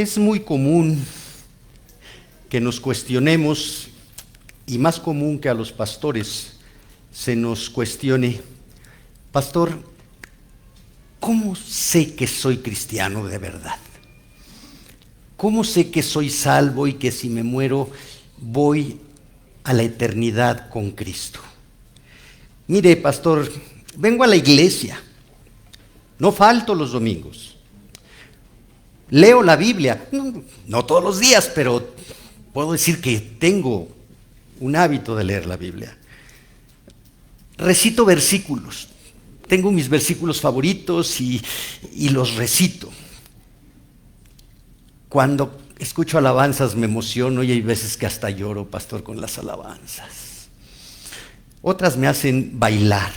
Es muy común que nos cuestionemos, y más común que a los pastores se nos cuestione: pastor, ¿cómo sé que soy cristiano de verdad? ¿Cómo sé que soy salvo y que si me muero voy a la eternidad con Cristo? Mire, pastor, vengo a la iglesia, no falto los domingos, leo la Biblia, no todos los días, pero puedo decir que tengo un hábito de leer la Biblia. Recito versículos, tengo mis versículos favoritos y los recito. Cuando escucho alabanzas me emociono y hay veces que hasta lloro, pastor, con las alabanzas. Otras me hacen bailar,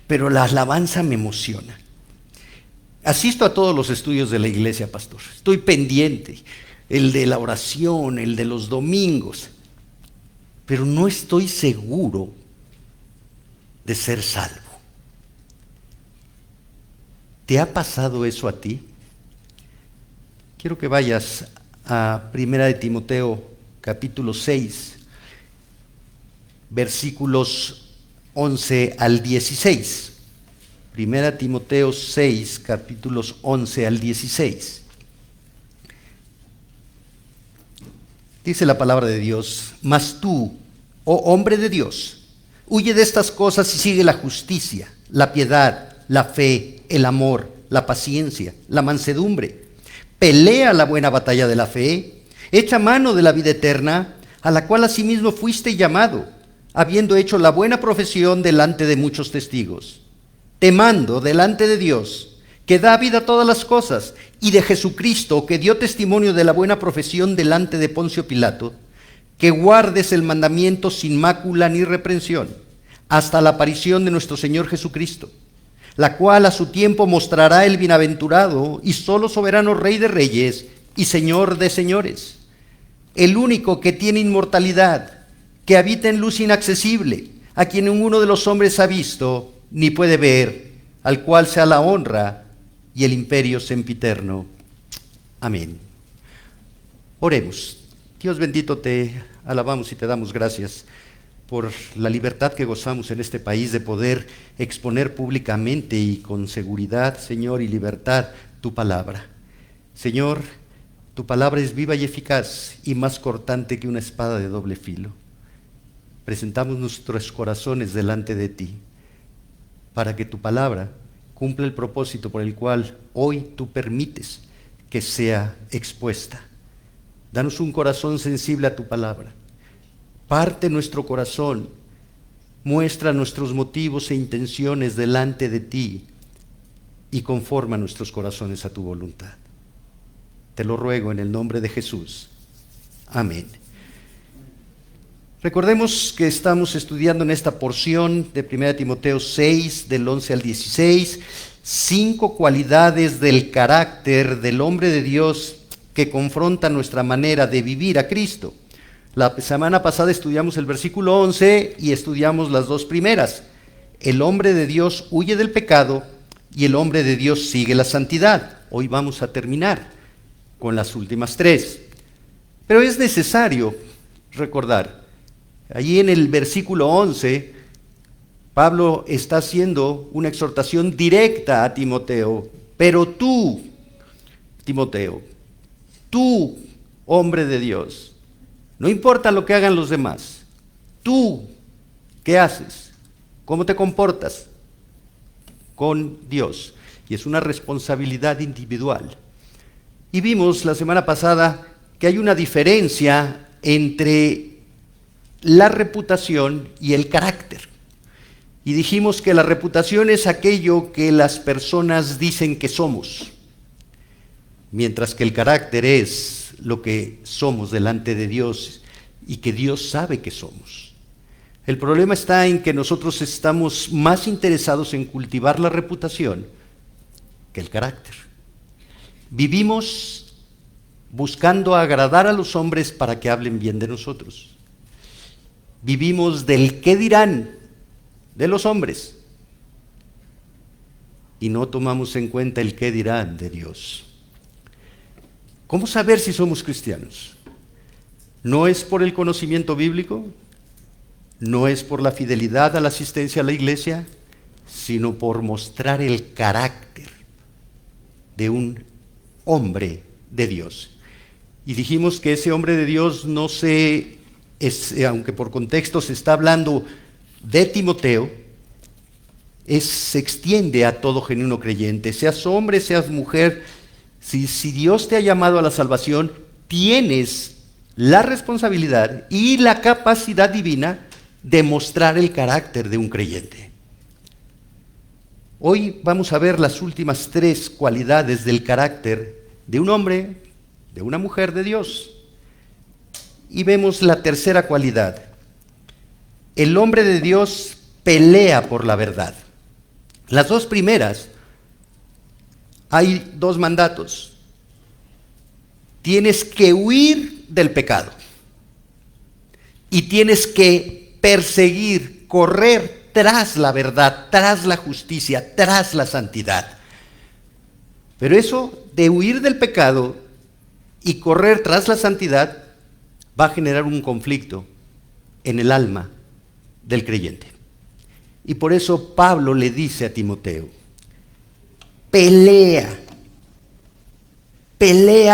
pero la alabanza me emociona. Asisto a todos los estudios de la iglesia, pastor. Estoy pendiente, el de la oración, el de los domingos, pero no estoy seguro de ser salvo. ¿Te ha pasado eso a ti? Quiero que vayas a 1 Timoteo capítulo 6, versículos 11 al 16. 1 Timoteo 6, capítulos 11 al 16. Dice la palabra de Dios: mas tú, oh hombre de Dios, huye de estas cosas y sigue la justicia, la piedad, la fe, el amor, la paciencia, la mansedumbre. Pelea la buena batalla de la fe, echa mano de la vida eterna, a la cual asimismo fuiste llamado, habiendo hecho la buena profesión delante de muchos testigos. Te mando delante de Dios, que da vida a todas las cosas, y de Jesucristo, que dio testimonio de la buena profesión delante de Poncio Pilato, que guardes el mandamiento sin mácula ni reprensión, hasta la aparición de nuestro Señor Jesucristo, la cual a su tiempo mostrará el bienaventurado y solo soberano Rey de reyes y Señor de señores, el único que tiene inmortalidad, que habita en luz inaccesible, a quien ninguno de los hombres ha visto ni puede ver, al cual sea la honra y el imperio sempiterno. Amén. Oremos. Dios bendito, te alabamos y te damos gracias por la libertad que gozamos en este país de poder exponer públicamente y con seguridad, Señor, y libertad tu palabra. Señor, tu palabra es viva y eficaz y más cortante que una espada de doble filo. Presentamos nuestros corazones delante de ti para que tu palabra cumpla el propósito por el cual hoy tú permites que sea expuesta. Danos un corazón sensible a tu palabra. Parte nuestro corazón, muestra nuestros motivos e intenciones delante de ti y conforma nuestros corazones a tu voluntad. Te lo ruego en el nombre de Jesús. Amén. Recordemos que estamos estudiando en esta porción de 1 Timoteo 6, del 11 al 16, 5 cualidades del carácter del hombre de Dios que confrontan nuestra manera de vivir a Cristo. La semana pasada estudiamos el versículo 11 y estudiamos las dos primeras. El hombre de Dios huye del pecado y el hombre de Dios sigue la santidad. Hoy vamos a terminar con las últimas 3. Pero es necesario recordar, allí en el versículo 11, Pablo está haciendo una exhortación directa a Timoteo. Pero tú, Timoteo, tú, hombre de Dios, no importa lo que hagan los demás, tú, ¿qué haces? ¿Cómo te comportas con Dios? Y es una responsabilidad individual. Y vimos la semana pasada que hay una diferencia entre la reputación y el carácter. Y dijimos que la reputación es aquello que las personas dicen que somos, mientras que el carácter es lo que somos delante de Dios y que Dios sabe que somos. El problema está en que nosotros estamos más interesados en cultivar la reputación que el carácter. Vivimos buscando agradar a los hombres para que hablen bien de nosotros. Vivimos del qué dirán de los hombres y no tomamos en cuenta el qué dirán de Dios. ¿Cómo saber si somos cristianos? No es por el conocimiento bíblico, no es por la fidelidad a la asistencia a la iglesia, sino por mostrar el carácter de un hombre de Dios. Y dijimos que ese hombre de Dios aunque por contexto se está hablando de Timoteo, se extiende a todo genuino creyente, seas hombre, seas mujer. Si Dios te ha llamado a la salvación, tienes la responsabilidad y la capacidad divina de mostrar el carácter de un creyente. Hoy vamos a ver las últimas 3 cualidades del carácter de un hombre, de una mujer de Dios. Y vemos la tercera cualidad. El hombre de Dios pelea por la verdad. Las 2 primeras, hay 2 mandatos. Tienes que huir del pecado y tienes que perseguir, correr tras la verdad, tras la justicia, tras la santidad. Pero eso de huir del pecado y correr tras la santidad va a generar un conflicto en el alma del creyente. Y por eso Pablo le dice a Timoteo: pelea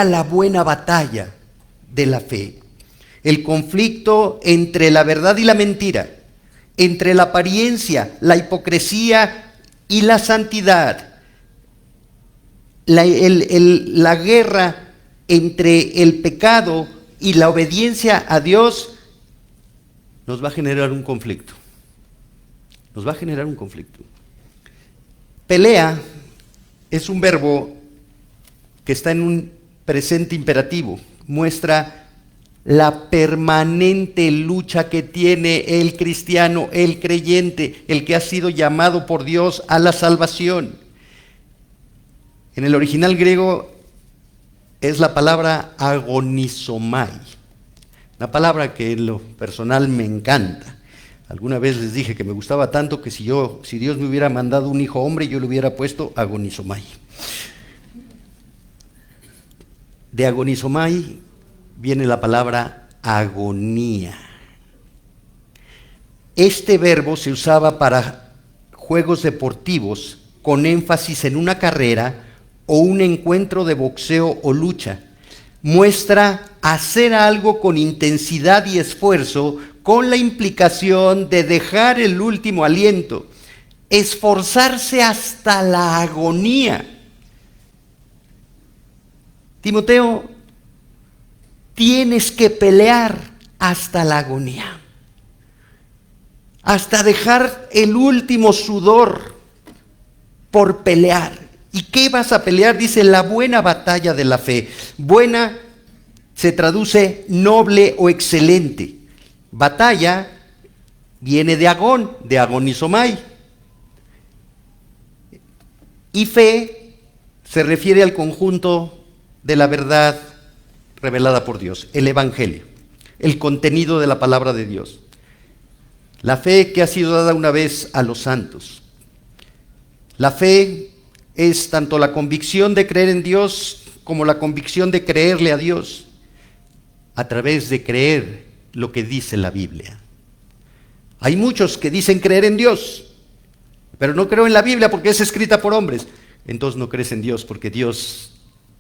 la buena batalla de la fe. El conflicto entre la verdad y la mentira, entre la apariencia, la hipocresía y la santidad. La guerra entre el pecado y la obediencia a Dios nos va a generar un conflicto. Nos va a generar un conflicto. Pelea es un verbo que está en un presente imperativo. Muestra la permanente lucha que tiene el cristiano, el creyente, el que ha sido llamado por Dios a la salvación. En el original griego es la palabra agonizomai, una palabra que en lo personal me encanta. Alguna vez les dije que me gustaba tanto que si Dios me hubiera mandado un hijo hombre, yo le hubiera puesto agonizomai. De agonizomai viene la palabra agonía. Este verbo se usaba para juegos deportivos con énfasis en una carrera o un encuentro de boxeo o lucha. Muestra hacer algo con intensidad y esfuerzo, con la implicación de dejar el último aliento, esforzarse hasta la agonía. Timoteo, tienes que pelear hasta la agonía, hasta dejar el último sudor por pelear. ¿Y qué vas a pelear? Dice, la buena batalla de la fe. Buena se traduce noble o excelente. Batalla viene de agón, de agonizomai. Y fe se refiere al conjunto de la verdad revelada por Dios, el Evangelio, el contenido de la palabra de Dios. La fe que ha sido dada una vez a los santos. La fe es tanto la convicción de creer en Dios como la convicción de creerle a Dios a través de creer lo que dice la Biblia. Hay muchos que dicen creer en Dios, pero no creo en la Biblia porque es escrita por hombres. Entonces no crees en Dios porque Dios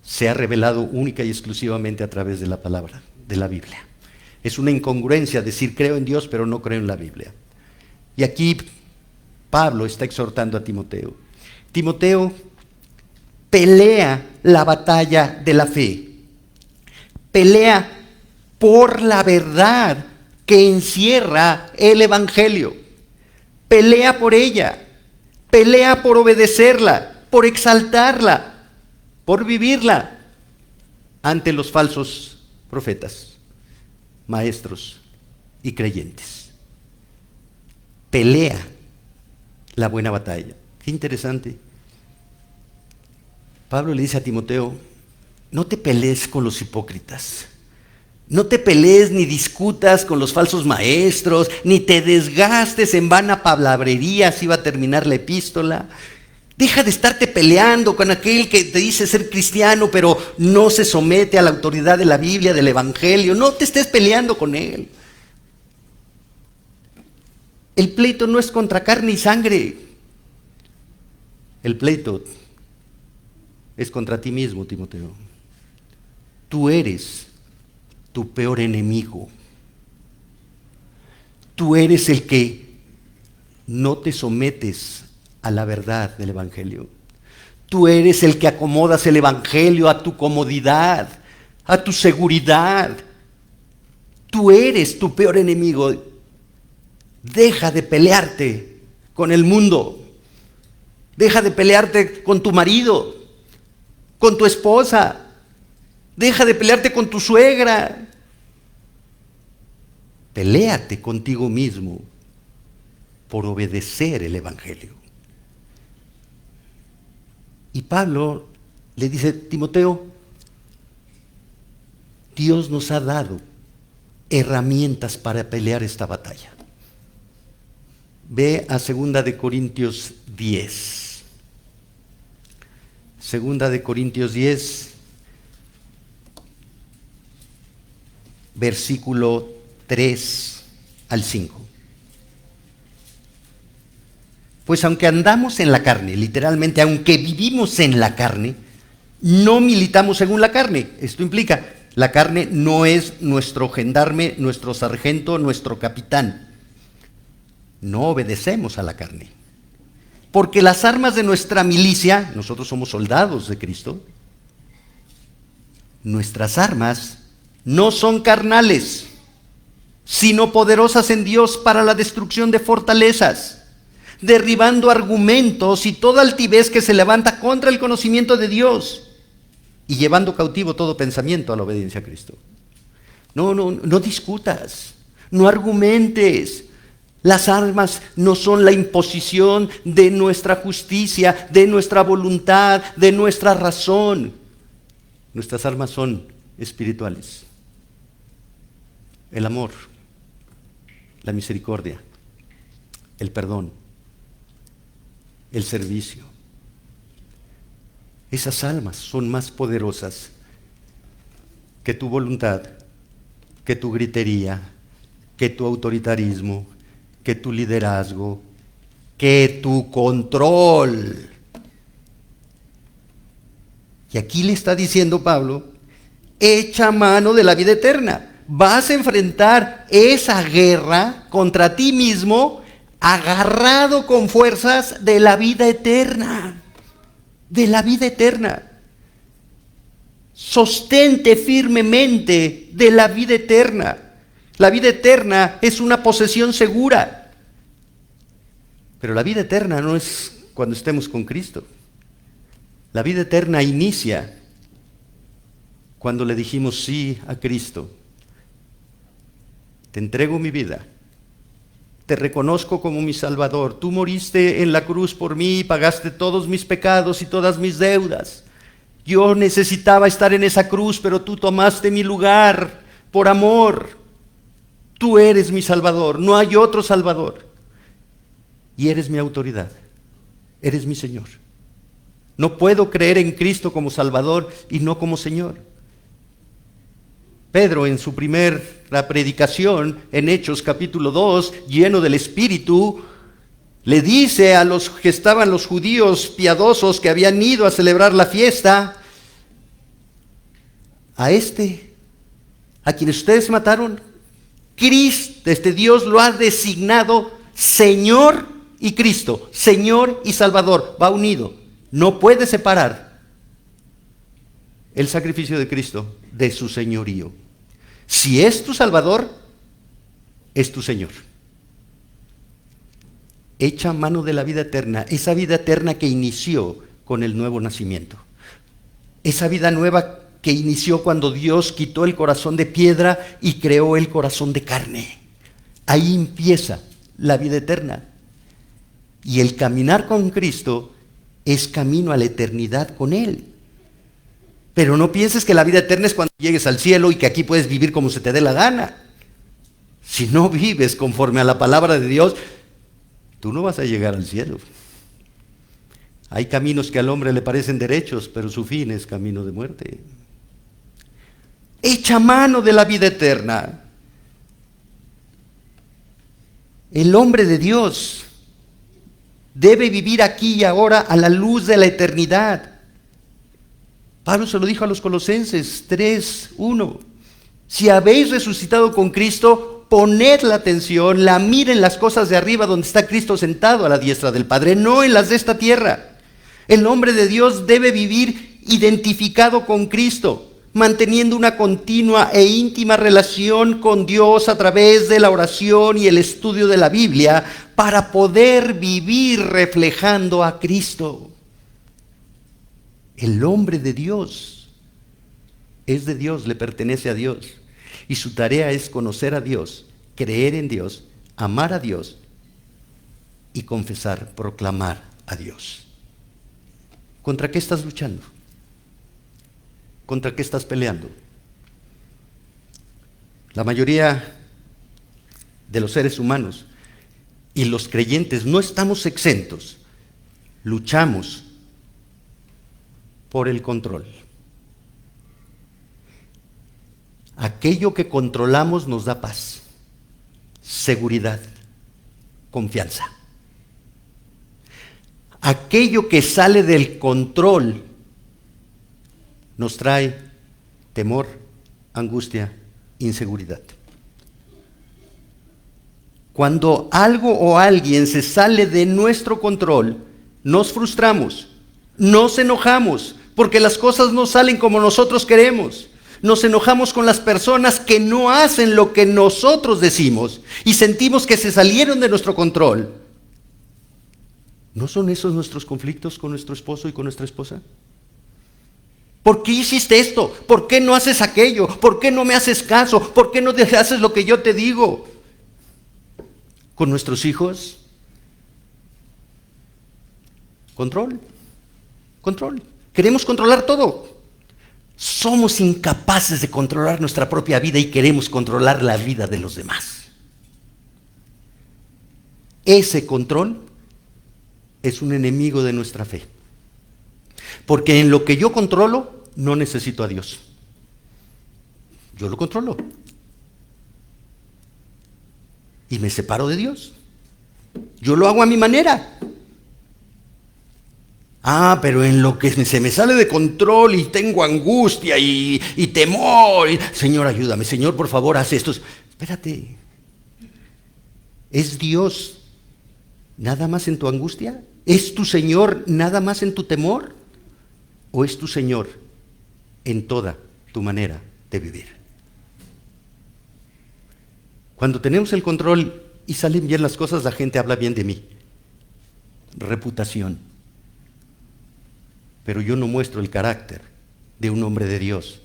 se ha revelado única y exclusivamente a través de la palabra, de la Biblia. Es una incongruencia decir creo en Dios pero no creo en la Biblia. Y aquí Pablo está exhortando a Timoteo. Timoteo, pelea la batalla de la fe. Pelea por la verdad que encierra el Evangelio. Pelea por ella. Pelea por obedecerla, por exaltarla, por vivirla ante los falsos profetas, maestros y creyentes. Pelea la buena batalla. Qué interesante. Pablo le dice a Timoteo, no te pelees con los hipócritas, no te pelees ni discutas con los falsos maestros, ni te desgastes en vana palabrería, así va a terminar la epístola. Deja de estarte peleando con aquel que te dice ser cristiano, pero no se somete a la autoridad de la Biblia, del Evangelio. No te estés peleando con él. El pleito no es contra carne y sangre. El pleito es contra ti mismo, Timoteo. Tú eres tu peor enemigo. Tú eres el que no te sometes a la verdad del Evangelio. Tú eres el que acomodas el Evangelio a tu comodidad, a tu seguridad. Tú eres tu peor enemigo. Deja de pelearte con el mundo. Deja de pelearte con tu marido, con tu esposa. Deja de pelearte con tu suegra. Peléate contigo mismo por obedecer el Evangelio. Y Pablo le dice, Timoteo, Dios nos ha dado herramientas para pelear esta batalla. Ve a 2 de Corintios 10. 2 de Corintios 10, versículo 3 al 5. Pues aunque andamos en la carne, literalmente, aunque vivimos en la carne, no militamos según la carne. Esto implica, la carne no es nuestro gendarme, nuestro sargento, nuestro capitán. No obedecemos a la carne. Porque las armas de nuestra milicia, nosotros somos soldados de Cristo, nuestras armas no son carnales, sino poderosas en Dios para la destrucción de fortalezas, derribando argumentos y toda altivez que se levanta contra el conocimiento de Dios y llevando cautivo todo pensamiento a la obediencia a Cristo. No discutas, no argumentes. Las armas no son la imposición de nuestra justicia, de nuestra voluntad, de nuestra razón. Nuestras armas son espirituales. El amor, la misericordia, el perdón, el servicio. Esas almas son más poderosas que tu voluntad, que tu gritería, que tu autoritarismo, que tu liderazgo, que tu control. Y aquí le está diciendo Pablo, echa mano de la vida eterna. Vas a enfrentar esa guerra contra ti mismo, agarrado con fuerzas de la vida eterna. De la vida eterna. Sostente firmemente de la vida eterna. La vida eterna es una posesión segura. Pero la vida eterna no es cuando estemos con Cristo. La vida eterna inicia cuando le dijimos sí a Cristo. Te entrego mi vida. Te reconozco como mi Salvador. Tú moriste en la cruz por mí y pagaste todos mis pecados y todas mis deudas. Yo necesitaba estar en esa cruz, pero tú tomaste mi lugar por amor. Tú eres mi Salvador, no hay otro Salvador. Y eres mi autoridad, eres mi Señor. No puedo creer en Cristo como Salvador y no como Señor. Pedro en su primera predicación, en Hechos capítulo 2, lleno del Espíritu, le dice a los que estaban los judíos piadosos que habían ido a celebrar la fiesta, a quienes ustedes mataron, Cristo, Dios lo ha designado Señor y Cristo, Señor y Salvador, va unido. No puede separar el sacrificio de Cristo de su señorío. Si es tu Salvador, es tu Señor. Echa mano de la vida eterna, esa vida eterna que inició con el nuevo nacimiento. Esa vida nueva que inició cuando Dios quitó el corazón de piedra y creó el corazón de carne. Ahí empieza la vida eterna. Y el caminar con Cristo es camino a la eternidad con Él. Pero no pienses que la vida eterna es cuando llegues al cielo y que aquí puedes vivir como se te dé la gana. Si no vives conforme a la palabra de Dios, tú no vas a llegar al cielo. Hay caminos que al hombre le parecen derechos, pero su fin es camino de muerte. Echa mano de la vida eterna. El hombre de Dios debe vivir aquí y ahora a la luz de la eternidad. Pablo se lo dijo a los Colosenses 3:1. Si habéis resucitado con Cristo, poned la atención, la mira en las cosas de arriba donde está Cristo sentado a la diestra del Padre, no en las de esta tierra. El hombre de Dios debe vivir identificado con Cristo, manteniendo una continua e íntima relación con Dios a través de la oración y el estudio de la Biblia para poder vivir reflejando a Cristo. El hombre de Dios es de Dios, le pertenece a Dios. Y su tarea es conocer a Dios, creer en Dios, amar a Dios y confesar, proclamar a Dios. ¿Contra qué estás luchando? ¿Contra qué estás peleando? La mayoría de los seres humanos y los creyentes no estamos exentos. Luchamos por el control. Aquello que controlamos nos da paz, seguridad, confianza. Aquello que sale del control nos trae temor, angustia, inseguridad. Cuando algo o alguien se sale de nuestro control, nos frustramos, nos enojamos, porque las cosas no salen como nosotros queremos. Nos enojamos con las personas que no hacen lo que nosotros decimos y sentimos que se salieron de nuestro control. ¿No son esos nuestros conflictos con nuestro esposo y con nuestra esposa? ¿Por qué hiciste esto? ¿Por qué no haces aquello? ¿Por qué no me haces caso? ¿Por qué no haces lo que yo te digo? Con nuestros hijos, control. Queremos controlar todo. Somos incapaces de controlar nuestra propia vida y queremos controlar la vida de los demás. Ese control es un enemigo de nuestra fe. Porque en lo que yo controlo, no necesito a Dios. Yo lo controlo. Y me separo de Dios. Yo lo hago a mi manera. Pero en lo que se me sale de control y tengo angustia y temor. Señor, ayúdame. Señor, por favor, haz esto. Espérate. ¿Es Dios nada más en tu angustia? ¿Es tu Señor nada más en tu temor? ¿O es tu Señor en toda tu manera de vivir? Cuando tenemos el control y salen bien las cosas, la gente habla bien de mí. Reputación. Pero yo no muestro el carácter de un hombre de Dios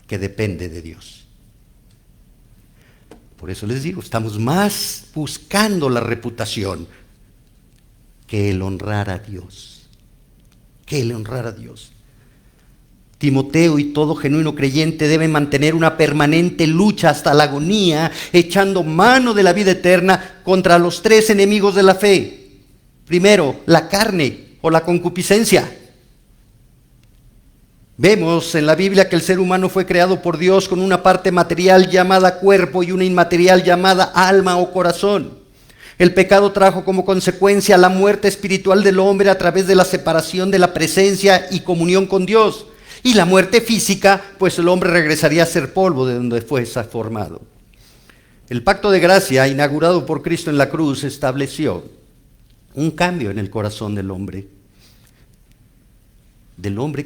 que depende de Dios. Por eso les digo, estamos más buscando la reputación que el honrar a Dios. Timoteo y todo genuino creyente deben mantener una permanente lucha hasta la agonía, echando mano de la vida eterna contra los tres enemigos de la fe. Primero, la carne o la concupiscencia. Vemos en la Biblia que el ser humano fue creado por Dios con una parte material llamada cuerpo y una inmaterial llamada alma o corazón. El pecado trajo como consecuencia la muerte espiritual del hombre a través de la separación de la presencia y comunión con Dios. Y la muerte física, pues el hombre regresaría a ser polvo de donde fue formado. El pacto de gracia, inaugurado por Cristo en la cruz, estableció un cambio en el corazón del hombre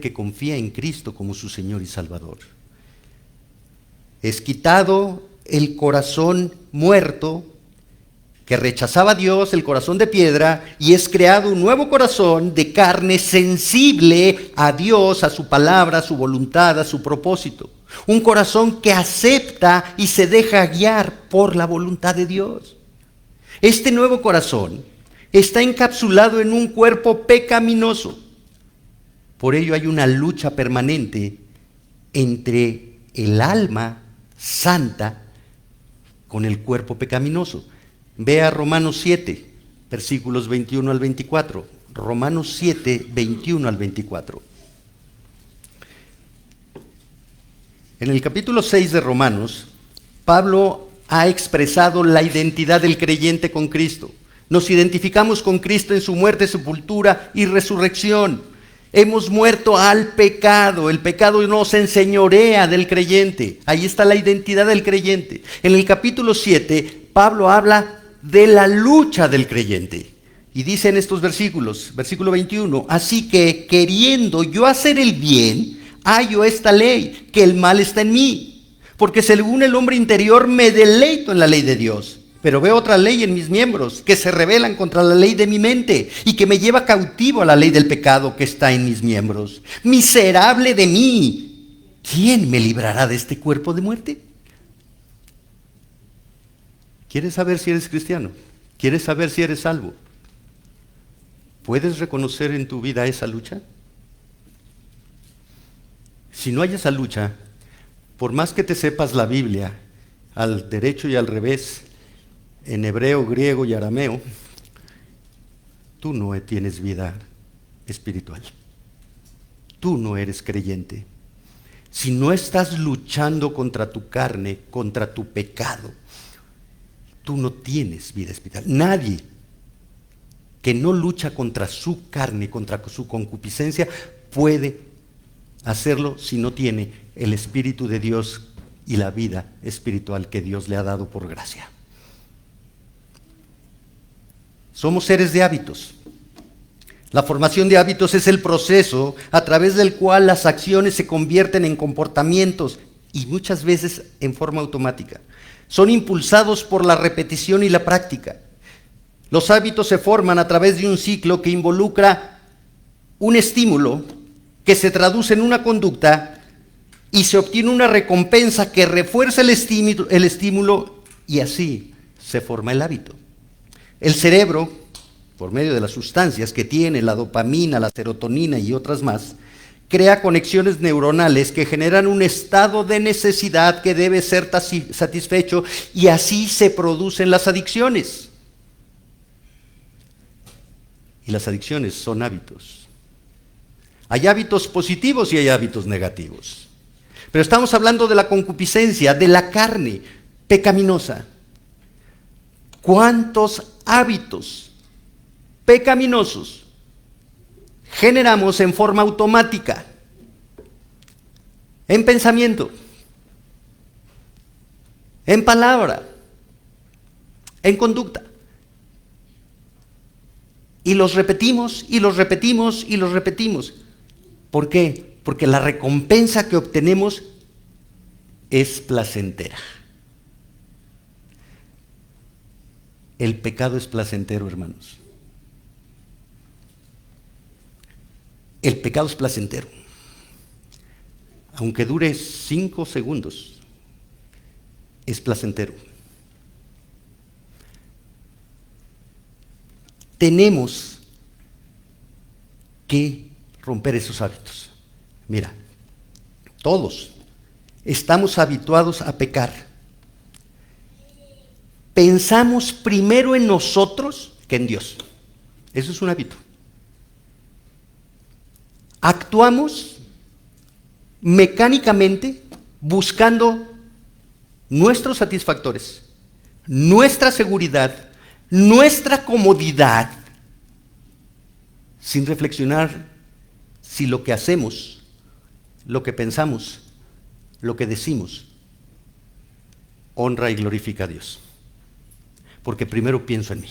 que confía en Cristo como su Señor y Salvador. Es quitado el corazón muerto que rechazaba a Dios, el corazón de piedra, y es creado un nuevo corazón de carne sensible a Dios, a su palabra, a su voluntad, a su propósito. Un corazón que acepta y se deja guiar por la voluntad de Dios. Este nuevo corazón está encapsulado en un cuerpo pecaminoso. Por ello hay una lucha permanente entre el alma santa con el cuerpo pecaminoso. Vea Romanos 7, versículos 21 al 24. Romanos 7, 21 al 24. En el capítulo 6 de Romanos, Pablo ha expresado la identidad del creyente con Cristo. Nos identificamos con Cristo en su muerte, sepultura y resurrección. Hemos muerto al pecado. El pecado nos enseñorea del creyente. Ahí está la identidad del creyente. En el capítulo 7, Pablo habla de la lucha del creyente. Y dice en estos versículos, versículo 21, así que queriendo yo hacer el bien, hallo esta ley, que el mal está en mí. Porque según el hombre interior me deleito en la ley de Dios. Pero veo otra ley en mis miembros, que se rebelan contra la ley de mi mente, y que me lleva cautivo a la ley del pecado que está en mis miembros. Miserable de mí, ¿quién me librará de este cuerpo de muerte? ¿Quieres saber si eres cristiano? ¿Quieres saber si eres salvo? ¿Puedes reconocer en tu vida esa lucha? Si no hay esa lucha, por más que te sepas la Biblia, al derecho y al revés, en hebreo, griego y arameo, tú no tienes vida espiritual. Tú no eres creyente. Si no estás luchando contra tu carne, contra tu pecado, tú no tienes vida espiritual. Nadie que no lucha contra su carne, contra su concupiscencia, puede hacerlo si no tiene el Espíritu de Dios y la vida espiritual que Dios le ha dado por gracia. Somos seres de hábitos. La formación de hábitos es el proceso a través del cual las acciones se convierten en comportamientos y muchas veces en forma automática. Son impulsados por la repetición y la práctica. Los hábitos se forman a través de un ciclo que involucra un estímulo que se traduce en una conducta y se obtiene una recompensa que refuerza el estímulo y así se forma el hábito. El cerebro, por medio de las sustancias que tiene, la dopamina, la serotonina y otras más, crea conexiones neuronales que generan un estado de necesidad que debe ser satisfecho y así se producen las adicciones. Y las adicciones son hábitos. Hay hábitos positivos y hay hábitos negativos. Pero estamos hablando de la concupiscencia, de la carne pecaminosa. ¿Cuántos hábitos pecaminosos generamos en forma automática? En pensamiento, en palabra, en conducta. Y los repetimos, y los repetimos, y los repetimos. ¿Por qué? Porque la recompensa que obtenemos es placentera. El pecado es placentero, hermanos. El pecado es placentero. Aunque dure 5 segundos, es placentero. Tenemos que romper esos hábitos. Mira, todos estamos habituados a pecar. Pensamos primero en nosotros que en Dios. Eso es un hábito. Actuamos mecánicamente buscando nuestros satisfactores, nuestra seguridad, nuestra comodidad, sin reflexionar si lo que hacemos, lo que pensamos, lo que decimos, honra y glorifica a Dios. Porque primero pienso en mí.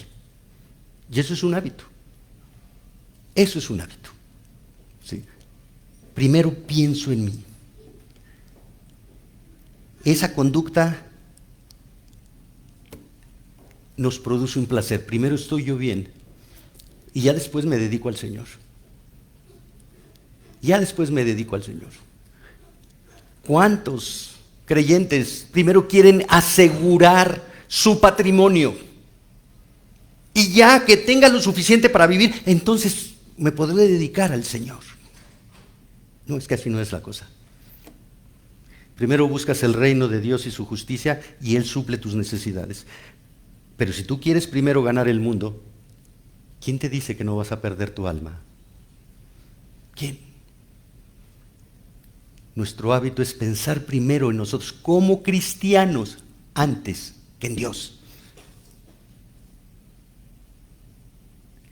Y eso es un hábito. Eso es un hábito. ¿Sí? Primero pienso en mí. Esa conducta nos produce un placer. Primero estoy yo bien y ya después me dedico al Señor. Ya después me dedico al Señor. ¿Cuántos creyentes primero quieren asegurar su patrimonio? Y ya que tenga lo suficiente para vivir, entonces me podré dedicar al Señor. No, es que así no es la cosa. Primero buscas el reino de Dios y su justicia y Él suple tus necesidades. Pero si tú quieres primero ganar el mundo, ¿Quién te dice que no vas a perder tu alma? ¿Quién? Nuestro hábito es pensar primero en nosotros como cristianos antes que en Dios.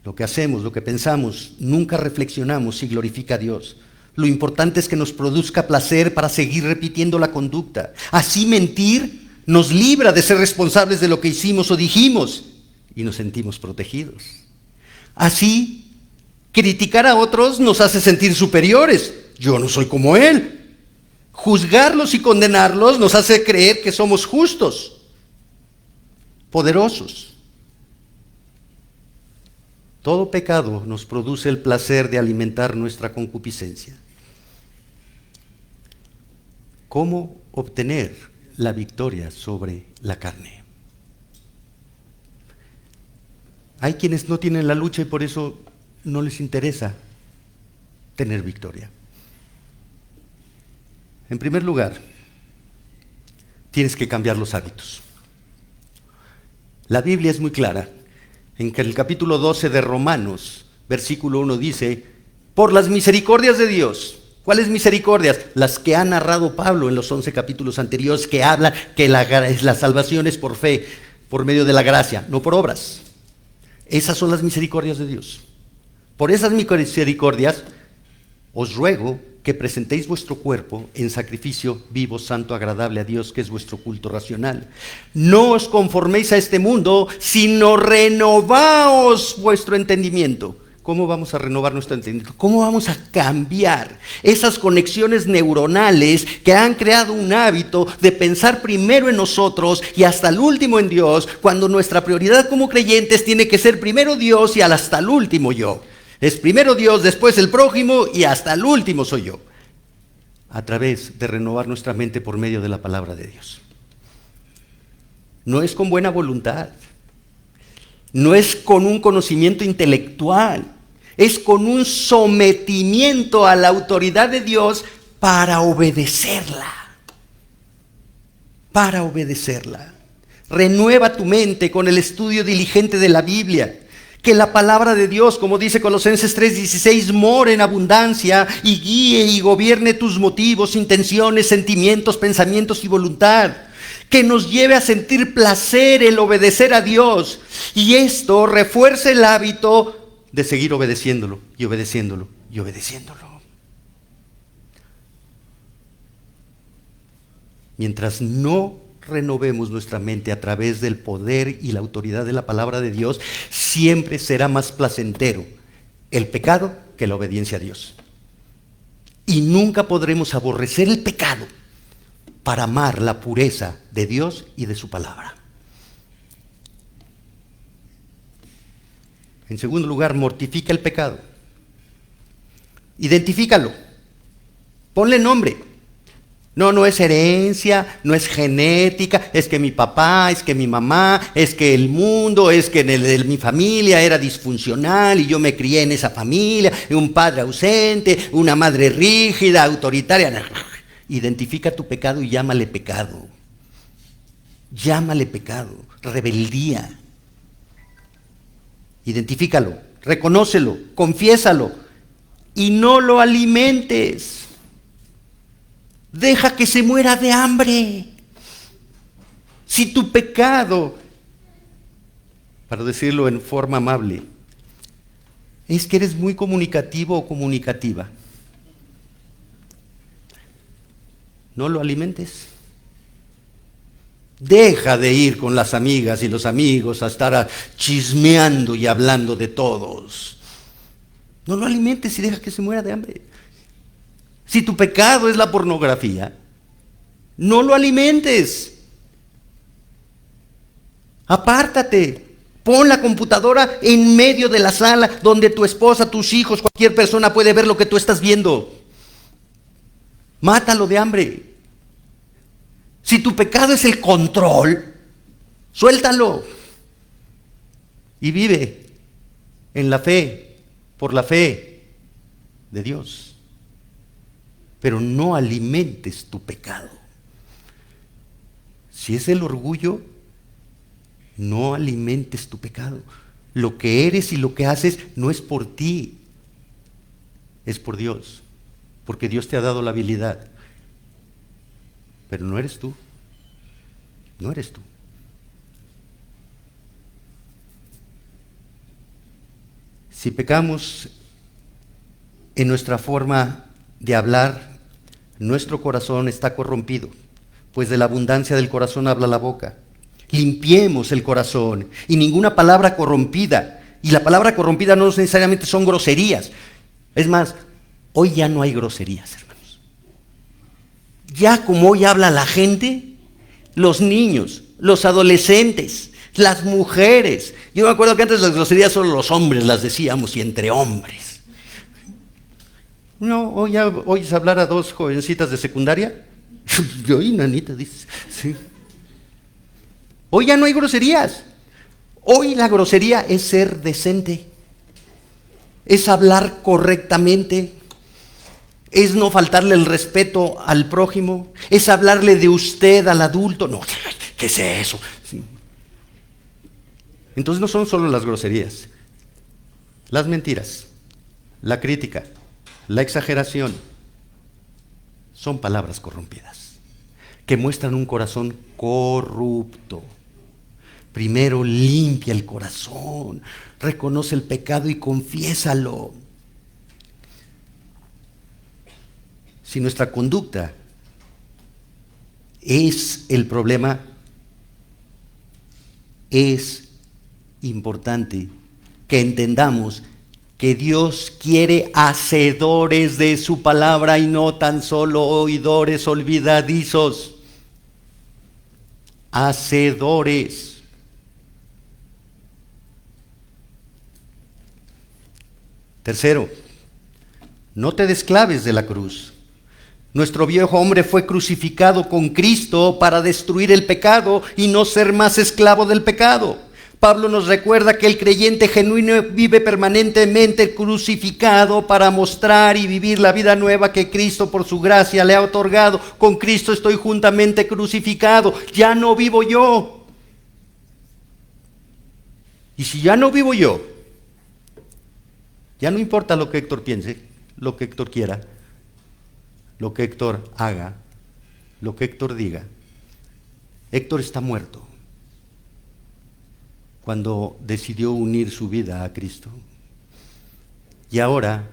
Lo que hacemos, lo que pensamos, nunca reflexionamos si glorifica a Dios. Lo importante es que nos produzca placer para seguir repitiendo la conducta. Así mentir nos libra de ser responsables de lo que hicimos o dijimos y nos sentimos protegidos. Así, criticar a otros nos hace sentir superiores. Yo no soy como él. Juzgarlos y condenarlos nos hace creer que somos justos, poderosos. Todo pecado nos produce el placer de alimentar nuestra concupiscencia. ¿Cómo obtener la victoria sobre la carne? Hay quienes no tienen la lucha y por eso no les interesa tener victoria. En primer lugar, tienes que cambiar los hábitos. La Biblia es muy clara. En el capítulo 12 de Romanos, versículo 1 dice, por las misericordias de Dios. ¿Cuáles misericordias? Las que ha narrado Pablo en los 11 capítulos anteriores, que habla que la salvación es por fe, por medio de la gracia, no por obras. Esas son las misericordias de Dios. Por esas misericordias, os ruego que presentéis vuestro cuerpo en sacrificio vivo, santo, agradable a Dios, que es vuestro culto racional. No os conforméis a este mundo, sino renovaos vuestro entendimiento. ¿Cómo vamos a renovar nuestro entendimiento? ¿Cómo vamos a cambiar esas conexiones neuronales que han creado un hábito de pensar primero en nosotros y hasta el último en Dios, cuando nuestra prioridad como creyentes tiene que ser primero Dios y hasta el último yo? Es primero Dios, después el prójimo y hasta el último soy yo. A través de renovar nuestra mente por medio de la palabra de Dios. No es con buena voluntad. No es con un conocimiento intelectual. Es con un sometimiento a la autoridad de Dios para obedecerla. Para obedecerla. Renueva tu mente con el estudio diligente de la Biblia. Que la palabra de Dios, como dice Colosenses 3:16, more en abundancia y guíe y gobierne tus motivos, intenciones, sentimientos, pensamientos y voluntad. Que nos lleve a sentir placer el obedecer a Dios. Y esto refuerce el hábito de seguir obedeciéndolo y obedeciéndolo y obedeciéndolo. Mientras no renovemos nuestra mente a través del poder y la autoridad de la palabra de Dios, siempre será más placentero el pecado que la obediencia a Dios. Y nunca podremos aborrecer el pecado para amar la pureza de Dios y de su palabra. En segundo lugar, mortifica el pecado. Identifícalo. Ponle nombre. No es herencia, no es genética, es que mi papá, es que mi mamá, es que el mundo, es que mi familia era disfuncional y yo me crié en esa familia, un padre ausente, una madre rígida, autoritaria. Identifica tu pecado y llámale pecado. Llámale pecado, rebeldía. Identifícalo, reconócelo, confiésalo y no lo alimentes. Deja que se muera de hambre. Si tu pecado, para decirlo en forma amable, es que eres muy comunicativo o comunicativa, no lo alimentes. Deja de ir con las amigas y los amigos a estar chismeando y hablando de todos. No lo alimentes y deja que se muera de hambre. Si tu pecado es la pornografía, no lo alimentes. Apártate. Pon la computadora en medio de la sala donde tu esposa, tus hijos, cualquier persona puede ver lo que tú estás viendo. Mátalo de hambre. Si tu pecado es el control, suéltalo. Y vive en la fe, por la fe de Dios. Pero no alimentes tu pecado. Si es el orgullo, no alimentes tu pecado. Lo que eres y lo que haces no es por ti, es por Dios, porque Dios te ha dado la habilidad. Pero no eres tú, no eres tú. Si pecamos en nuestra forma de hablar, nuestro corazón está corrompido, pues de la abundancia del corazón habla la boca. Limpiemos el corazón y ninguna palabra corrompida. Y la palabra corrompida no necesariamente son groserías. Es más, hoy ya no hay groserías, hermanos. Ya como hoy habla la gente, los niños, los adolescentes, las mujeres. Yo me acuerdo que antes las groserías solo los hombres las decíamos y entre hombres. No, hoy ya oyes hablar a dos jovencitas de secundaria. Yo y nanita, dices. Sí. Hoy ya no hay groserías. Hoy la grosería es ser decente. Es hablar correctamente. Es no faltarle el respeto al prójimo. Es hablarle de usted al adulto. No, ¿qué es eso? Sí. Entonces no son solo las groserías, las mentiras, la crítica, la exageración, son palabras corrompidas, que muestran un corazón corrupto. Primero limpia el corazón, reconoce el pecado y confiésalo. Si nuestra conducta es el problema, es importante que entendamos que Dios quiere hacedores de su palabra y no tan solo oidores olvidadizos. Hacedores. Tercero, no te desclaves de la cruz. Nuestro viejo hombre fue crucificado con Cristo para destruir el pecado y no ser más esclavo del pecado. Pablo nos recuerda que el creyente genuino vive permanentemente crucificado para mostrar y vivir la vida nueva que Cristo por su gracia le ha otorgado. Con Cristo estoy juntamente crucificado, ya no vivo yo. Y si ya no vivo yo, ya no importa lo que Héctor piense, lo que Héctor quiera, lo que Héctor haga, lo que Héctor diga. Héctor está muerto cuando decidió unir su vida a Cristo. Y ahora,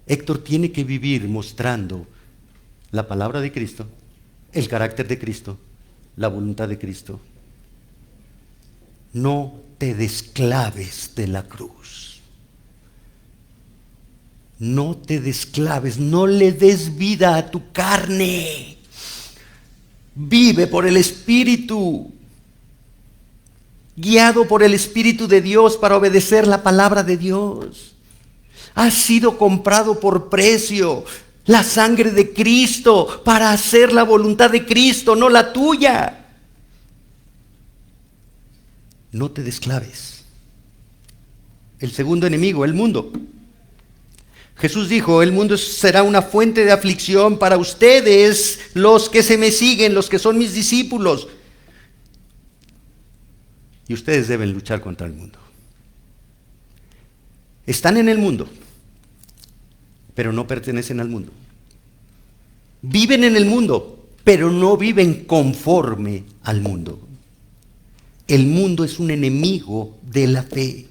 Héctor tiene que vivir mostrando la palabra de Cristo, el carácter de Cristo, la voluntad de Cristo. No te desclaves de la cruz. No te desclaves, no le des vida a tu carne. Vive por el Espíritu, guiado por el Espíritu de Dios para obedecer la palabra de Dios. Has sido comprado por precio, la sangre de Cristo, para hacer la voluntad de Cristo, no la tuya. No te desclaves. El segundo enemigo, el mundo. Jesús dijo, el mundo será una fuente de aflicción para ustedes, los que se me siguen, los que son mis discípulos. Y ustedes deben luchar contra el mundo. Están en el mundo, pero no pertenecen al mundo. Viven en el mundo, pero no viven conforme al mundo. El mundo es un enemigo de la fe.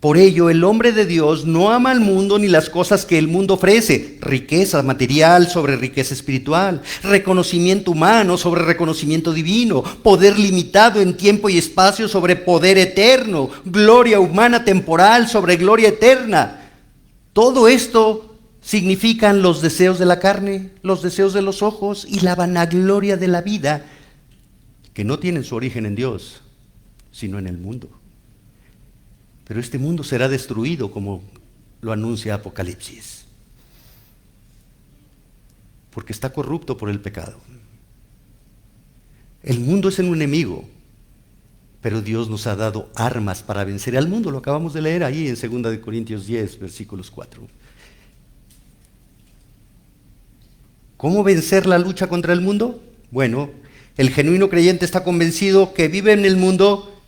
Por ello, el hombre de Dios no ama al mundo ni las cosas que el mundo ofrece, riqueza material sobre riqueza espiritual, reconocimiento humano sobre reconocimiento divino, poder limitado en tiempo y espacio sobre poder eterno, gloria humana temporal sobre gloria eterna. Todo esto significan los deseos de la carne, los deseos de los ojos y la vanagloria de la vida, que no tienen su origen en Dios, sino en el mundo. Pero este mundo será destruido, como lo anuncia Apocalipsis, porque está corrupto por el pecado. El mundo es un enemigo, pero Dios nos ha dado armas para vencer al mundo. Lo acabamos de leer ahí en 2 Corintios 10, versículos 4. ¿Cómo vencer la lucha contra el mundo? Bueno, el genuino creyente está convencido que vive en el mundo,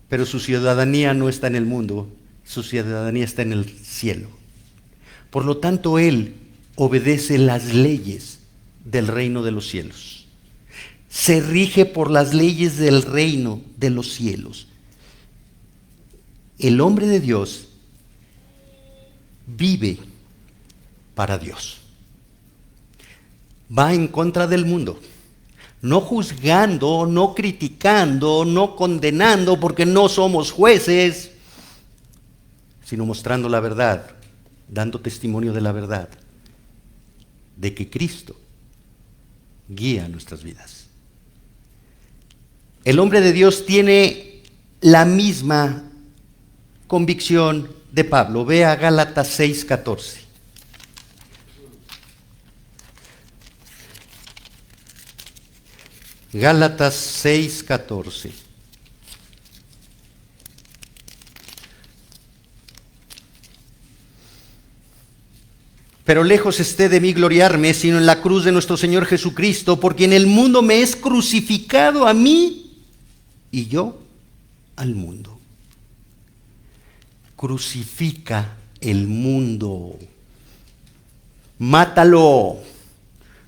pero su ciudadanía no está en el mundo, su ciudadanía está en el cielo. Por lo tanto, él obedece las leyes del reino de los cielos. Se rige por las leyes del reino de los cielos. El hombre de Dios vive para Dios. Va en contra del mundo, no juzgando, no criticando, no condenando, porque no somos jueces, sino mostrando la verdad, dando testimonio de la verdad, de que Cristo guía nuestras vidas. El hombre de Dios tiene la misma convicción de Pablo. Ve a Gálatas 6:14. Gálatas 6:14. Pero lejos esté de mí gloriarme, sino en la cruz de nuestro Señor Jesucristo, porque en el mundo me es crucificado a mí y yo al mundo. Crucifica el mundo. Mátalo.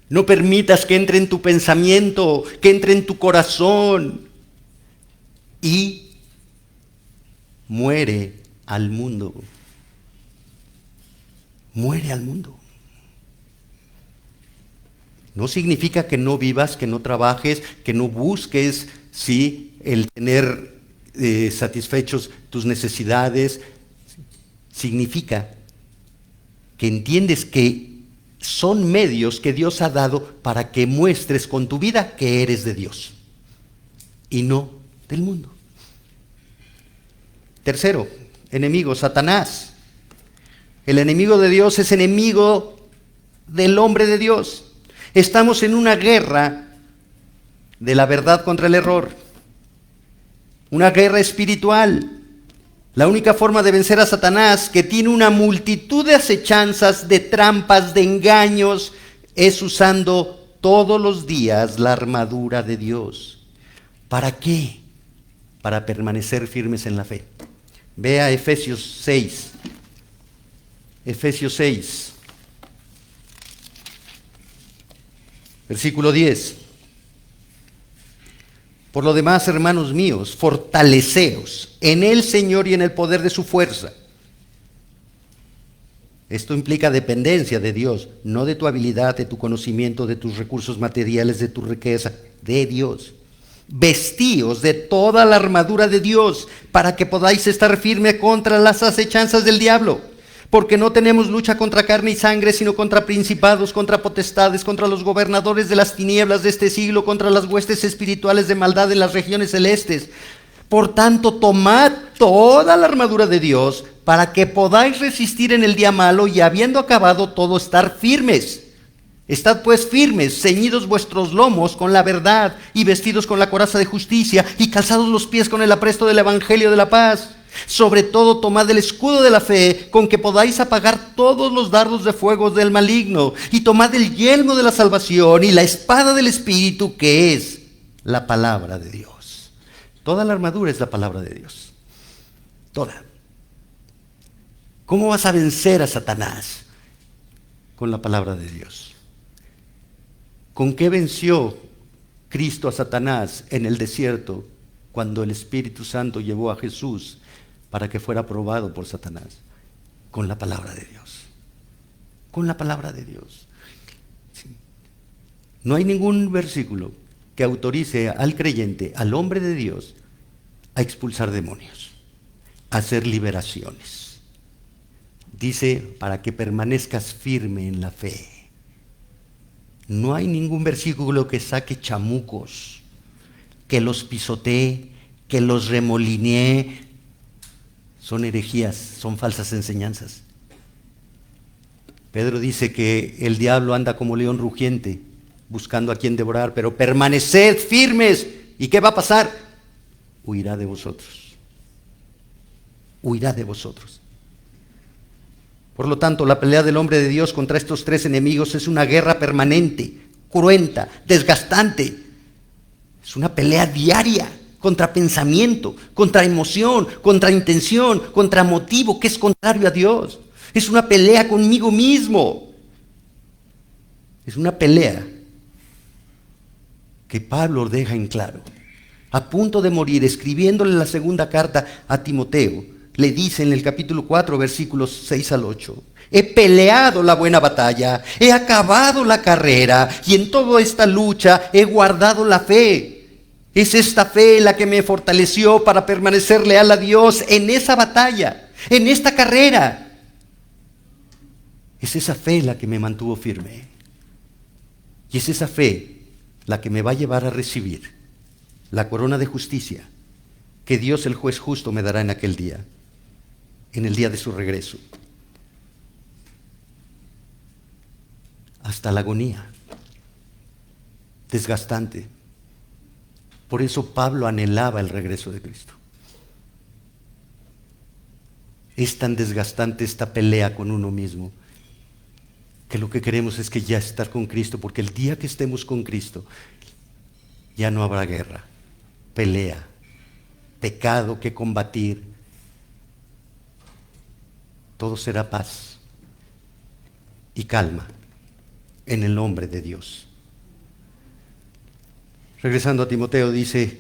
No permitas que entre en tu pensamiento, que entre en tu corazón. Y muere al mundo. Muere al mundo. No significa que no vivas, que no trabajes, que no busques, sí, el tener satisfechos tus necesidades. Significa que entiendes que son medios que Dios ha dado para que muestres con tu vida que eres de Dios y no del mundo. Tercero, enemigo, Satanás. El enemigo de Dios es enemigo del hombre de Dios. Estamos en una guerra de la verdad contra el error, una guerra espiritual. La única forma de vencer a Satanás, que tiene una multitud de acechanzas, de trampas, de engaños, es usando todos los días la armadura de Dios. ¿Para qué? Para permanecer firmes en la fe. Vea Efesios 6. Efesios 6. Versículo 10. Por lo demás, hermanos míos, fortaleceos en el Señor y en el poder de su fuerza. Esto implica dependencia de Dios, no de tu habilidad, de tu conocimiento, de tus recursos materiales, de tu riqueza, de Dios. Vestíos de toda la armadura de Dios para que podáis estar firme contra las acechanzas del diablo. Porque no tenemos lucha contra carne y sangre, sino contra principados, contra potestades, contra los gobernadores de las tinieblas de este siglo, contra las huestes espirituales de maldad en las regiones celestes. Por tanto, tomad toda la armadura de Dios para que podáis resistir en el día malo y habiendo acabado todo, estar firmes. Estad pues firmes, ceñidos vuestros lomos con la verdad y vestidos con la coraza de justicia y calzados los pies con el apresto del evangelio de la paz. Sobre todo tomad el escudo de la fe, con que podáis apagar todos los dardos de fuego del maligno, y tomad el yelmo de la salvación y la espada del Espíritu, que es la palabra de Dios. Toda la armadura es la palabra de Dios. Toda. ¿Cómo vas a vencer a Satanás? Con la palabra de Dios. ¿Con qué venció Cristo a Satanás en el desierto cuando el Espíritu Santo llevó a Jesús para que fuera probado por Satanás? Con la palabra de Dios. Con la palabra de Dios. Sí. No hay ningún versículo que autorice al creyente, al hombre de Dios, a expulsar demonios, a hacer liberaciones. Dice, para que permanezcas firme en la fe. No hay ningún versículo que saque chamucos, que los pisotee, que los remolinee. Son herejías, son falsas enseñanzas. Pedro dice que el diablo anda como león rugiente, buscando a quien devorar, pero permaneced firmes. ¿Y qué va a pasar? Huirá de vosotros. Huirá de vosotros. Por lo tanto, la pelea del hombre de Dios contra estos tres enemigos es una guerra permanente, cruenta, desgastante. Es una pelea diaria contra pensamiento, contra emoción, contra intención, contra motivo, que es contrario a Dios. Es una pelea conmigo mismo. Es una pelea que Pablo deja en claro. A punto de morir, escribiéndole la segunda carta a Timoteo, le dice en el capítulo 4, versículos 6 al 8, he peleado la buena batalla, he acabado la carrera y en toda esta lucha he guardado la fe. Es esta fe la que me fortaleció para permanecer leal a Dios en esa batalla, en esta carrera. Es esa fe la que me mantuvo firme. Y es esa fe la que me va a llevar a recibir la corona de justicia que Dios el juez justo me dará en aquel día, en el día de su regreso. Hasta la agonía, desgastante. Por eso Pablo anhelaba el regreso de Cristo. Es tan desgastante esta pelea con uno mismo, que lo que queremos es que ya estar con Cristo, porque el día que estemos con Cristo, ya no habrá guerra, pelea, pecado que combatir. Todo será paz y calma en el nombre de Dios. Regresando a Timoteo, dice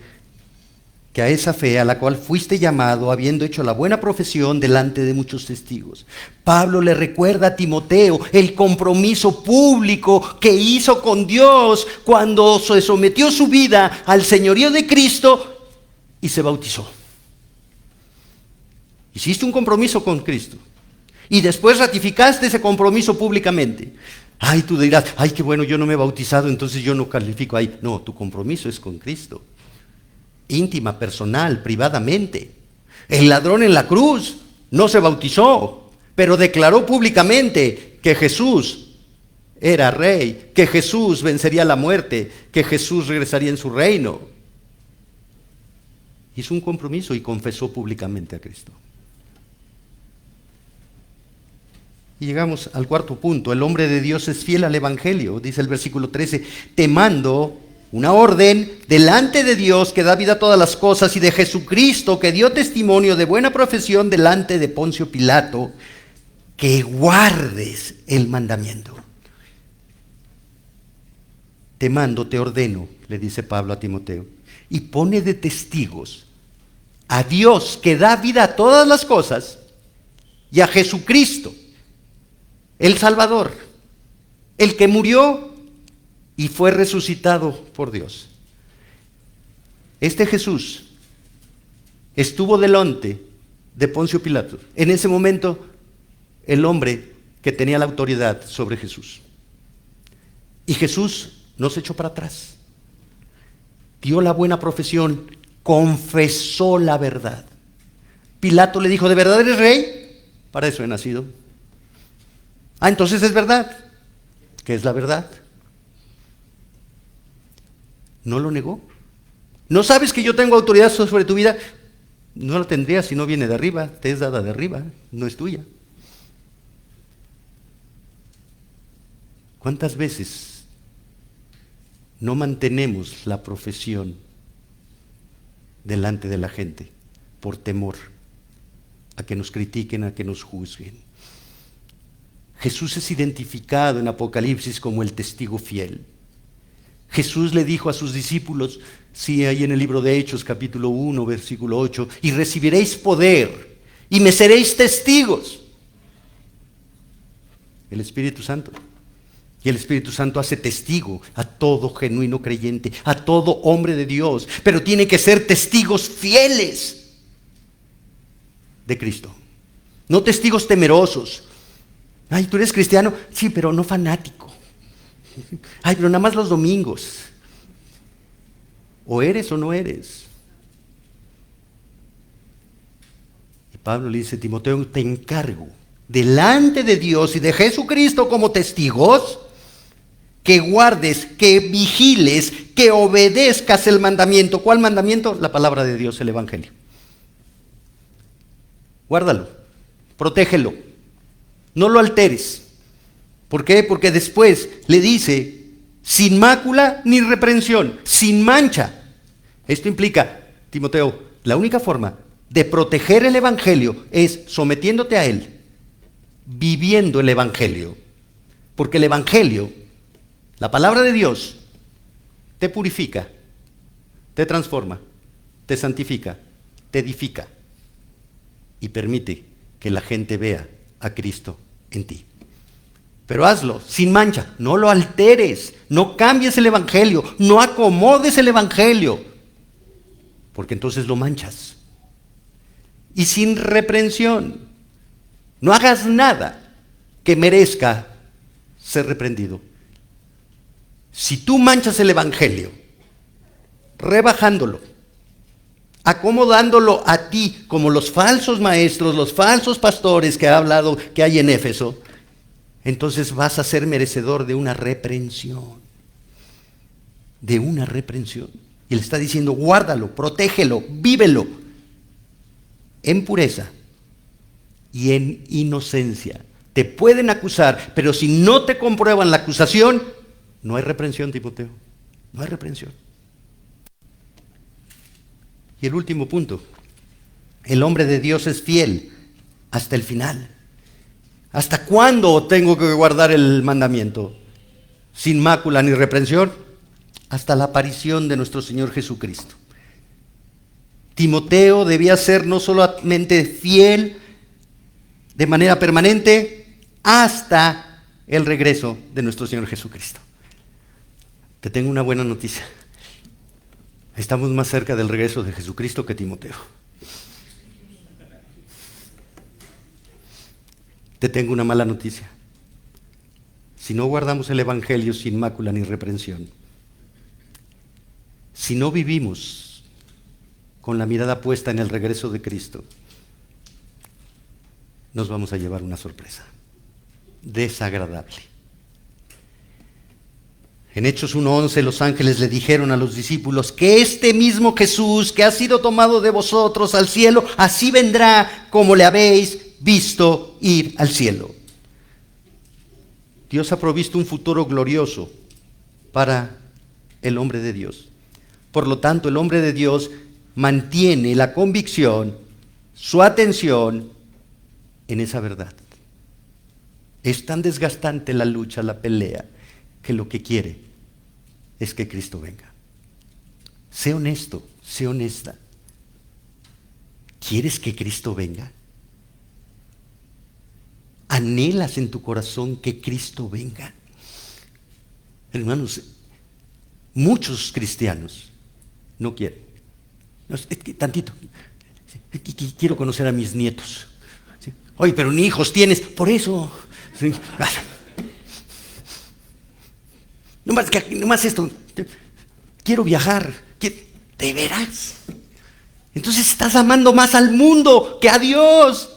que a esa fe a la cual fuiste llamado, habiendo hecho la buena profesión delante de muchos testigos. Pablo le recuerda a Timoteo el compromiso público que hizo con Dios cuando se sometió su vida al señorío de Cristo y se bautizó. Hiciste un compromiso con Cristo y después ratificaste ese compromiso públicamente. Ay, tú dirás, ay, qué bueno, yo no me he bautizado, entonces yo no califico ahí. No, tu compromiso es con Cristo. Íntima, personal, privadamente. El ladrón en la cruz no se bautizó, pero declaró públicamente que Jesús era rey, que Jesús vencería la muerte, que Jesús regresaría en su reino. Hizo un compromiso y confesó públicamente a Cristo. Y llegamos al cuarto punto. El hombre de Dios es fiel al Evangelio. Dice el versículo 13, te mando una orden delante de Dios que da vida a todas las cosas y de Jesucristo que dio testimonio de buena profesión delante de Poncio Pilato, que guardes el mandamiento. Te mando, te ordeno, le dice Pablo a Timoteo, y pone de testigos a Dios que da vida a todas las cosas y a Jesucristo, el Salvador, el que murió y fue resucitado por Dios. Este Jesús estuvo delante de Poncio Pilato. En ese momento, el hombre que tenía la autoridad sobre Jesús. Y Jesús no se echó para atrás. Dio la buena profesión, confesó la verdad. Pilato le dijo, ¿de verdad eres rey? Para eso he nacido. Ah, entonces es verdad. ¿Qué es la verdad? No lo negó. ¿No sabes que yo tengo autoridad sobre tu vida? No la tendría si no viene de arriba. Te es dada de arriba, no es tuya. ¿Cuántas veces no mantenemos la profesión delante de la gente por temor a que nos critiquen, a que nos juzguen? Jesús es identificado en Apocalipsis como el testigo fiel. Jesús le dijo a sus discípulos, sí, ahí en el libro de Hechos, capítulo 1, versículo 8, y recibiréis poder, y me seréis testigos. El Espíritu Santo. Y el Espíritu Santo hace testigo a todo genuino creyente, a todo hombre de Dios, pero tiene que ser testigos fieles de Cristo. No testigos temerosos. Ay, ¿tú eres cristiano? Sí, pero no fanático. Ay, pero nada más los domingos. O eres o no eres. Y Pablo le dice, Timoteo, te encargo delante de Dios y de Jesucristo como testigos, que guardes, que vigiles, que obedezcas el mandamiento. ¿Cuál mandamiento? La palabra de Dios, el Evangelio. Guárdalo, protégelo, no lo alteres. ¿Por qué? Porque después le dice, sin mácula ni reprensión, sin mancha. Esto implica Timoteo, la única forma de proteger el Evangelio es sometiéndote a él, viviendo el Evangelio. Porque el Evangelio, la palabra de Dios, te purifica, te transforma, te santifica, te edifica y permite que la gente vea a Cristo en ti. Pero hazlo sin mancha, no lo alteres, no cambies el Evangelio, no acomodes el Evangelio, porque entonces lo manchas. Y sin reprensión, no hagas nada que merezca ser reprendido. Si tú manchas el Evangelio, rebajándolo, acomodándolo a ti como los falsos maestros, los falsos pastores que ha hablado que hay en Éfeso, entonces vas a ser merecedor de una reprensión. De una reprensión. Y le está diciendo, guárdalo, protégelo, vívelo en pureza y en inocencia. Te pueden acusar, pero si no te comprueban la acusación, no hay reprensión, Timoteo. No hay reprensión. Y el último punto, el hombre de Dios es fiel hasta el final. ¿Hasta cuándo tengo que guardar el mandamiento? Sin mácula ni reprensión, hasta la aparición de nuestro Señor Jesucristo. Timoteo debía ser no solamente fiel de manera permanente hasta el regreso de nuestro Señor Jesucristo. Te tengo una buena noticia. Estamos más cerca del regreso de Jesucristo que Timoteo. Te tengo una mala noticia. Si no guardamos el Evangelio sin mácula ni reprensión, si no vivimos con la mirada puesta en el regreso de Cristo, nos vamos a llevar una sorpresa desagradable. En Hechos 1:11 los ángeles le dijeron a los discípulos que este mismo Jesús que ha sido tomado de vosotros al cielo, así vendrá como le habéis visto ir al cielo. Dios ha provisto un futuro glorioso para el hombre de Dios. Por lo tanto, el hombre de Dios mantiene la convicción, su atención en esa verdad. Es tan desgastante la lucha, la pelea, que lo que quiere es que Cristo venga. Sé honesto, sé honesta. ¿Quieres que Cristo venga? ¿Anhelas en tu corazón que Cristo venga? Hermanos, muchos cristianos no quieren. No, es que tantito. Quiero conocer a mis nietos. ¿Sí? Oye, pero ni hijos tienes, por eso. ¿Sí? Nomás esto. Quiero viajar. ¿De veras? Entonces estás amando más al mundo que a Dios.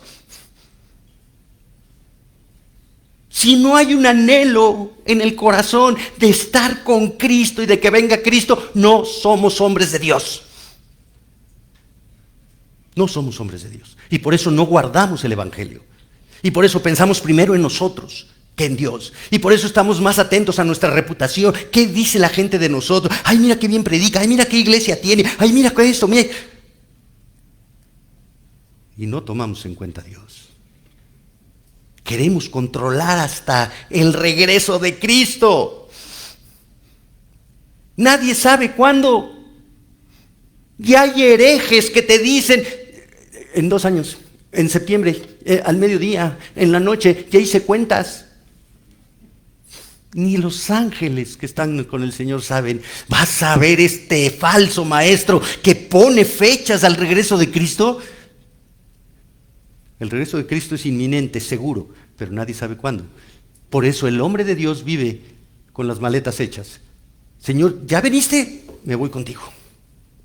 Si no hay un anhelo en el corazón de estar con Cristo y de que venga Cristo, no somos hombres de Dios. No somos hombres de Dios. Y por eso no guardamos el Evangelio. Y por eso pensamos primero en nosotros que en Dios. Y por eso estamos más atentos a nuestra reputación. ¿Qué dice la gente de nosotros? Ay, mira qué bien predica. Ay, mira qué iglesia tiene. Ay, mira qué esto. Mira. Y no tomamos en cuenta a Dios. Queremos controlar hasta el regreso de Cristo. Nadie sabe cuándo. Y hay herejes que te dicen, en 2 años, en septiembre, al mediodía, en la noche, ya hice cuentas. Ni los ángeles que están con el Señor saben. ¿Vas a ver este falso maestro que pone fechas al regreso de Cristo? El regreso de Cristo es inminente, seguro, pero nadie sabe cuándo. Por eso el hombre de Dios vive con las maletas hechas. Señor, ¿ya viniste? Me voy contigo,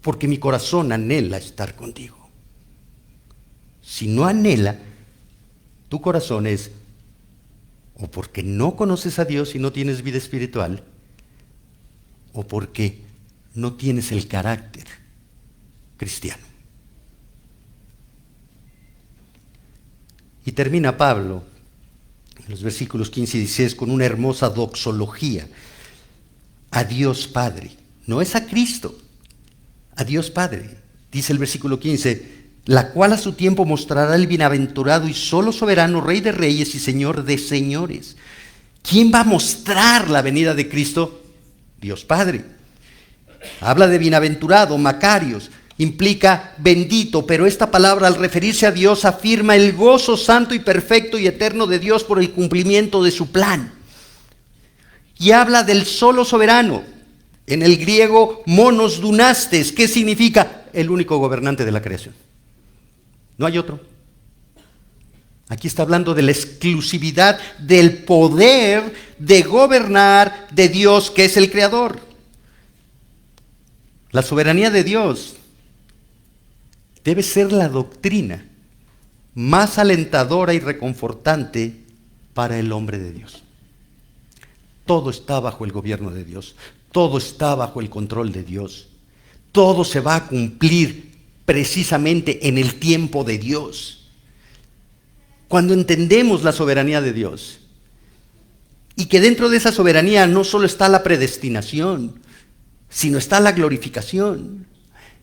porque mi corazón anhela estar contigo. Si no anhela, tu corazón es o porque no conoces a Dios y no tienes vida espiritual, o porque no tienes el carácter cristiano. Y termina Pablo en los versículos 15 y 16 con una hermosa doxología a Dios Padre. No es a Cristo, a Dios Padre. Dice el versículo 15, la cual a su tiempo mostrará el bienaventurado y solo soberano, Rey de reyes y Señor de señores. ¿Quién va a mostrar la venida de Cristo? Dios Padre. Habla de bienaventurado, Macarios, implica bendito, pero esta palabra al referirse a Dios afirma el gozo santo y perfecto y eterno de Dios por el cumplimiento de su plan. Y habla del solo soberano, en el griego monos dunastes, que significa el único gobernante de la creación. No hay otro. Aquí está hablando de la exclusividad del poder de gobernar de Dios, que es el creador. La soberanía de Dios debe ser la doctrina más alentadora y reconfortante para el hombre de Dios. Todo está bajo el gobierno de Dios, todo está bajo el control de Dios, todo se va a cumplir precisamente en el tiempo de Dios. Cuando entendemos la soberanía de Dios y que dentro de esa soberanía no solo está la predestinación, sino está la glorificación.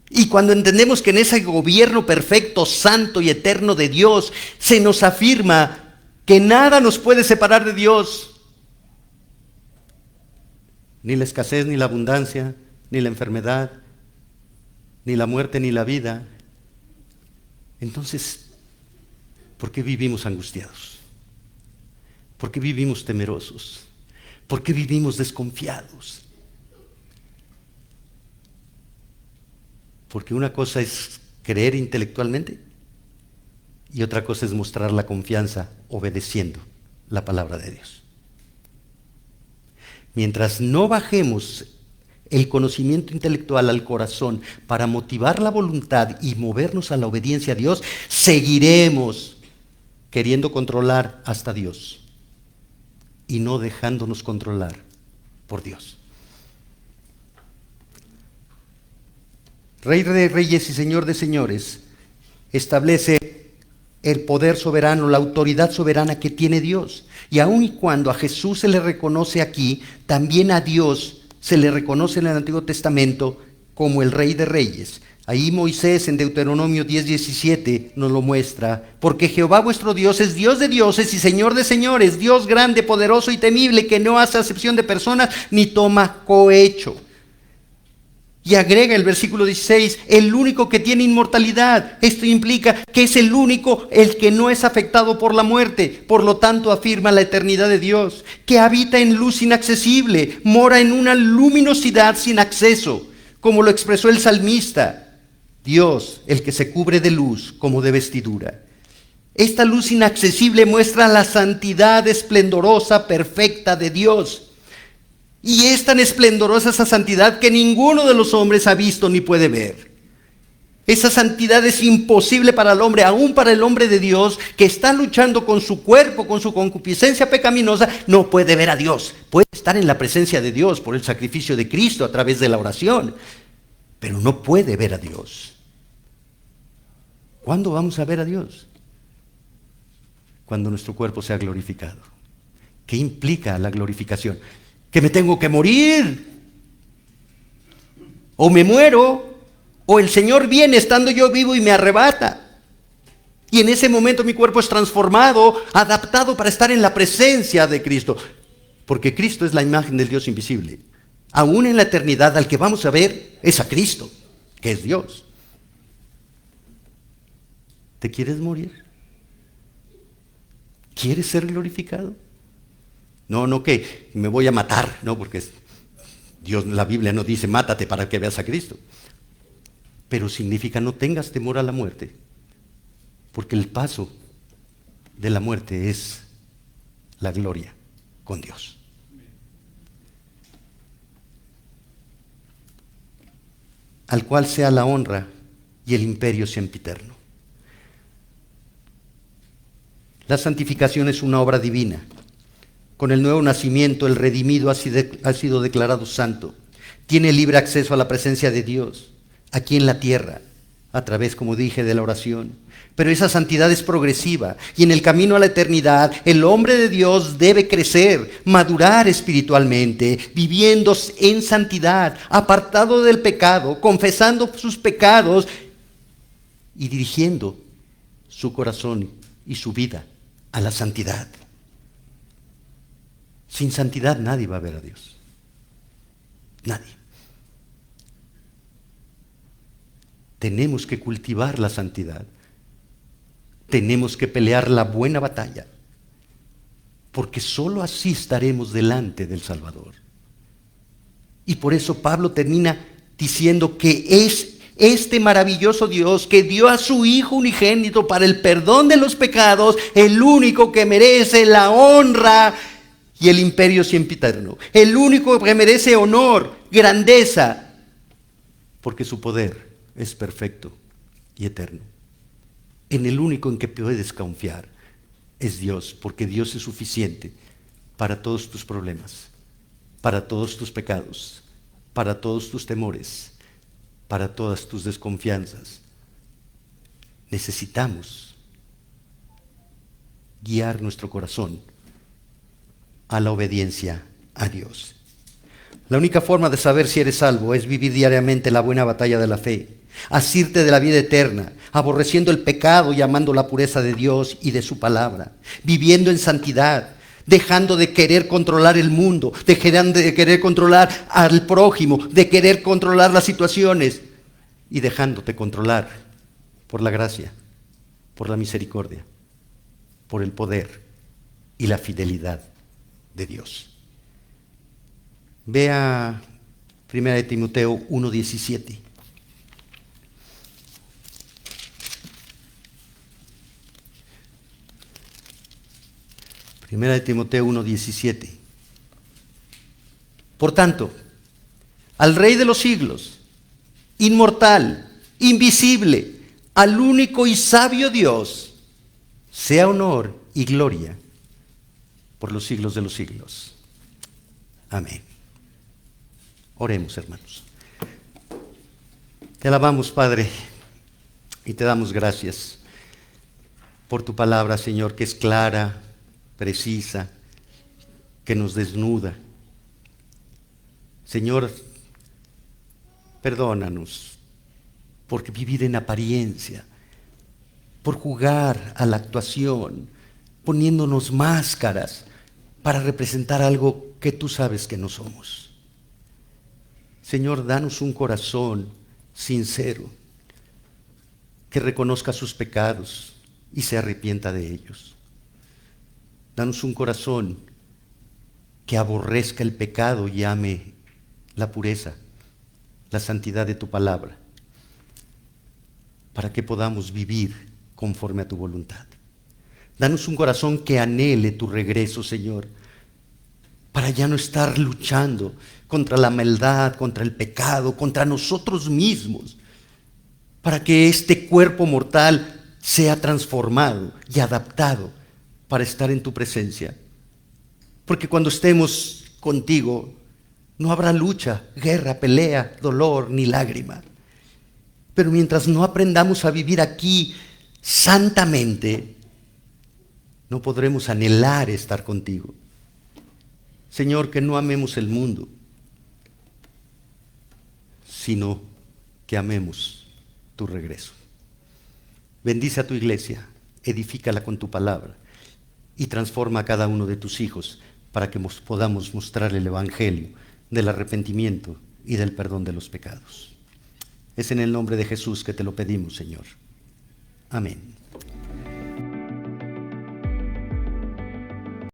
Y cuando entendemos que en ese gobierno perfecto, santo y eterno de Dios se nos afirma que nada nos puede separar de Dios, ni la escasez, ni la abundancia, ni la enfermedad, ni la muerte, ni la vida. Entonces, ¿por qué vivimos angustiados? ¿Por qué vivimos temerosos? ¿Por qué vivimos desconfiados? Porque una cosa es creer intelectualmente y otra cosa es mostrar la confianza obedeciendo la palabra de Dios. Mientras no bajemos el conocimiento intelectual al corazón para motivar la voluntad y movernos a la obediencia a Dios, seguiremos queriendo controlar hasta Dios y no dejándonos controlar por Dios. Rey de reyes y Señor de señores establece el poder soberano, la autoridad soberana que tiene Dios. Y aun y cuando a Jesús se le reconoce aquí, también a Dios se le reconoce en el Antiguo Testamento como el Rey de reyes. Ahí Moisés en Deuteronomio 10:17 nos lo muestra. Porque Jehová vuestro Dios es Dios de dioses y Señor de señores, Dios grande, poderoso y temible, que no hace acepción de personas ni toma cohecho. Y agrega el versículo 16, el único que tiene inmortalidad. Esto implica que es el único, el que no es afectado por la muerte. Por lo tanto, afirma la eternidad de Dios, que habita en luz inaccesible, mora en una luminosidad sin acceso, como lo expresó el salmista. Dios, el que se cubre de luz como de vestidura. Esta luz inaccesible muestra la santidad esplendorosa, perfecta de Dios. Y es tan esplendorosa esa santidad que ninguno de los hombres ha visto ni puede ver. Esa santidad es imposible para el hombre, aún para el hombre de Dios, que está luchando con su cuerpo, con su concupiscencia pecaminosa, no puede ver a Dios. Puede estar en la presencia de Dios por el sacrificio de Cristo a través de la oración, pero no puede ver a Dios. ¿Cuándo vamos a ver a Dios? Cuando nuestro cuerpo sea glorificado. ¿Qué implica la glorificación? Que me tengo que morir, o me muero, o el Señor viene estando yo vivo y me arrebata. Y en ese momento mi cuerpo es transformado, adaptado para estar en la presencia de Cristo. Porque Cristo es la imagen del Dios invisible. Aún en la eternidad al que vamos a ver es a Cristo, que es Dios. ¿Te quieres morir? ¿Quieres ser glorificado? No que me voy a matar, no, porque Dios, la Biblia no dice mátate para que veas a Cristo. Pero significa no tengas temor a la muerte, porque el paso de la muerte es la gloria con Dios. Al cual sea la honra y el imperio sempiterno. La santificación es una obra divina. Con el nuevo nacimiento, el redimido ha sido declarado santo. Tiene libre acceso a la presencia de Dios, aquí en la tierra, a través, como dije, de la oración. Pero esa santidad es progresiva, y en el camino a la eternidad, el hombre de Dios debe crecer, madurar espiritualmente, viviendo en santidad, apartado del pecado, confesando sus pecados, y dirigiendo su corazón y su vida a la santidad. Sin santidad nadie va a ver a Dios. Nadie. Tenemos que cultivar la santidad. Tenemos que pelear la buena batalla. Porque sólo así estaremos delante del Salvador. Y por eso Pablo termina diciendo que es este maravilloso Dios que dio a su Hijo unigénito para el perdón de los pecados, el único que merece la honra y el imperio sempiterno, el único que merece honor, grandeza, porque su poder es perfecto y eterno. En el único en que puedes confiar es Dios, porque Dios es suficiente para todos tus problemas, para todos tus pecados, para todos tus temores, para todas tus desconfianzas. Necesitamos guiar nuestro corazón a la obediencia a Dios. La única forma de saber si eres salvo es vivir diariamente la buena batalla de la fe, asirte de la vida eterna, aborreciendo el pecado y amando la pureza de Dios y de su palabra, viviendo en santidad, dejando de querer controlar el mundo, dejando de querer controlar al prójimo, de querer controlar las situaciones y dejándote controlar por la gracia, por la misericordia, por el poder y la fidelidad de Dios. Vea 1 Timoteo 1:17. Primera de Timoteo 1:17. Por tanto, al Rey de los siglos, inmortal, invisible, al único y sabio Dios, sea honor y gloria por los siglos de los siglos. Amén. Oremos, hermanos. Te alabamos, Padre, y te damos gracias por tu palabra, Señor, que es clara, precisa, que nos desnuda. Señor, perdónanos por vivir en apariencia, por jugar a la actuación, poniéndonos máscaras para representar algo que tú sabes que no somos. Señor, danos un corazón sincero, que reconozca sus pecados y se arrepienta de ellos. Danos un corazón que aborrezca el pecado y ame la pureza, la santidad de tu palabra, para que podamos vivir conforme a tu voluntad. Danos un corazón que anhele tu regreso, Señor, para ya no estar luchando contra la maldad, contra el pecado, contra nosotros mismos, para que este cuerpo mortal sea transformado y adaptado para estar en tu presencia. Porque cuando estemos contigo, no habrá lucha, guerra, pelea, dolor, ni lágrima. Pero mientras no aprendamos a vivir aquí santamente, no podremos anhelar estar contigo. Señor, que no amemos el mundo, sino que amemos tu regreso. Bendice a tu iglesia, edifícala con tu palabra y transforma a cada uno de tus hijos para que podamos mostrar el evangelio del arrepentimiento y del perdón de los pecados. Es en el nombre de Jesús que te lo pedimos, Señor. Amén.